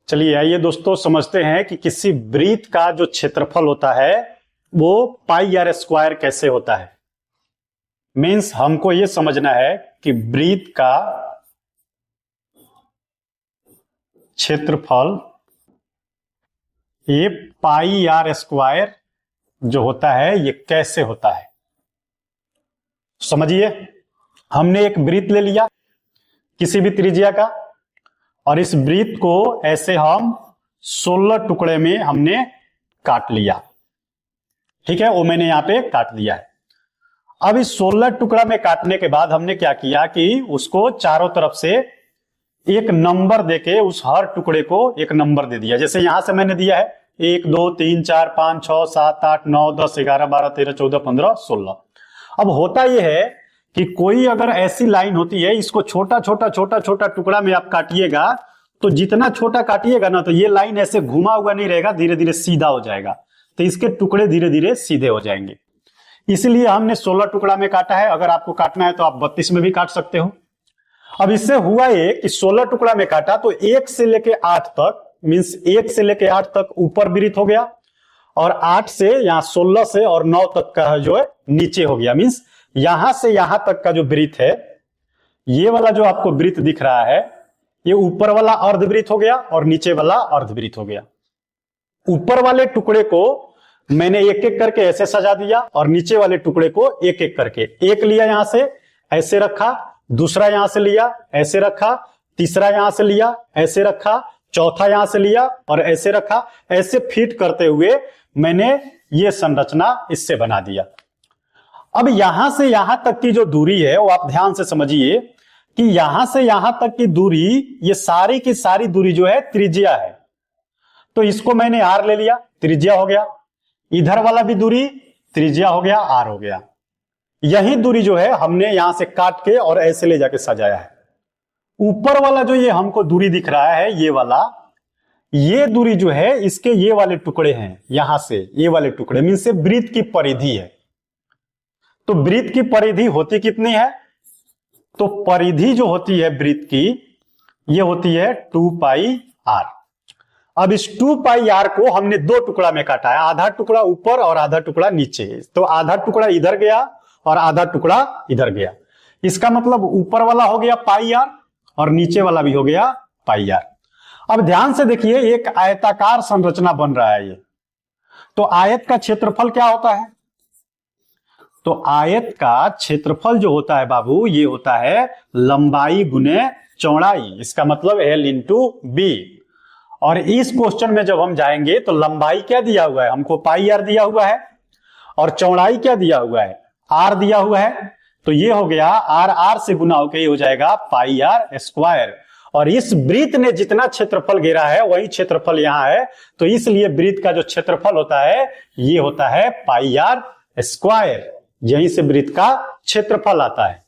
चलिए आइए दोस्तों समझते हैं कि किसी वृत्त का जो क्षेत्रफल होता है वो पाई आर स्क्वायर कैसे होता है। मीन्स हमको ये समझना है कि वृत्त का क्षेत्रफल ये पाई आर स्क्वायर जो होता है ये कैसे होता है। समझिए, हमने एक वृत्त ले लिया किसी भी त्रिज्या का और इस वृत्त को ऐसे हम 16 टुकड़े में हमने काट लिया। ठीक है, वो मैंने यहां पे काट दिया है। अब इस 16 टुकड़ा में काटने के बाद हमने क्या किया कि उसको चारों तरफ से एक नंबर देके उस हर टुकड़े को एक नंबर दे दिया। जैसे यहां से मैंने दिया है 1 2 3 4 5 6 7 8 9 10 11 12 13 14 15 16। अब होता यह है कि कोई अगर ऐसी लाइन होती है, इसको छोटा छोटा टुकड़ा में आप काटिएगा तो जितना छोटा काटिएगा ना तो ये लाइन ऐसे घुमा हुआ नहीं रहेगा, धीरे धीरे सीधा हो जाएगा। तो इसके टुकड़े धीरे धीरे सीधे हो जाएंगे। इसलिए हमने 16 टुकड़ा में काटा है। अगर आपको काटना है तो आप 32 में भी काट सकते हो। अब इससे हुआ ये कि 16 टुकड़ा में काटा तो 1 से लेके 8 तक, मीन्स 1 से लेके 8 तक ऊपर वृत्त हो गया और 8 से यहां 16 से और 9 तक का जो है नीचे हो गया। मीन्स यहां से यहां तक का जो वृत्त है, ये वाला जो आपको वृत्त दिख रहा है, ये ऊपर वाला अर्धवृत्त हो गया और नीचे वाला अर्धवृत्त हो गया। ऊपर वाले टुकड़े को मैंने एक एक करके ऐसे सजा दिया और नीचे वाले टुकड़े को एक एक करके, एक लिया यहां से ऐसे रखा, दूसरा यहां से लिया ऐसे रखा, तीसरा यहां से लिया ऐसे रखा, चौथा यहां से लिया और ऐसे रखा। ऐसे फिट करते हुए मैंने ये संरचना इससे बना दिया। अब यहां से यहां तक की जो दूरी है वो आप ध्यान से समझिए कि यहां से यहां तक की दूरी, ये सारी की सारी दूरी जो है त्रिज्या है। तो इसको मैंने आर ले लिया, त्रिज्या हो गया। इधर वाला भी दूरी त्रिज्या हो गया, आर हो गया। यही दूरी जो है हमने यहां से काट के और ऐसे ले जाके सजाया है। ऊपर वाला जो ये हमको दूरी दिख रहा है, ये वाला, ये दूरी जो है इसके ये वाले टुकड़े हैं, यहां से ये वाले टुकड़े मीन से वृत्त की परिधि है। तो वृत्त की परिधि होती कितनी है? तो परिधि जो होती है वृत्त की, ये होती है 2 पाई आर। अब इस 2 पाई आर को हमने 2 टुकड़ा में काटा है, आधा टुकड़ा ऊपर और आधा टुकड़ा नीचे। तो आधा टुकड़ा इधर गया और आधा टुकड़ा इधर गया। इसका मतलब ऊपर वाला हो गया पाई आर और नीचे वाला भी हो गया पाई आर। अब ध्यान से देखिए, एक आयताकार संरचना बन रहा है ये। तो आयत का क्षेत्रफल क्या होता है? तो आयत का क्षेत्रफल जो होता है बाबू, ये होता है लंबाई गुने चौड़ाई। इसका मतलब L इंटू बी। और इस क्वेश्चन में जब हम जाएंगे तो लंबाई क्या दिया हुआ है हमको? पाई आर दिया हुआ है। और चौड़ाई क्या दिया हुआ है? आर दिया हुआ है। तो ये हो गया आर आर से गुना होकर ये हो जाएगा पाई आर स्क्वायर। और इस वृत्त ने जितना क्षेत्रफल घेरा है वही क्षेत्रफल यहां है। तो इसलिए वृत्त का जो क्षेत्रफल होता है ये होता है पाई आर स्क्वायर। यहीं से वृत्त का क्षेत्रफल आता है।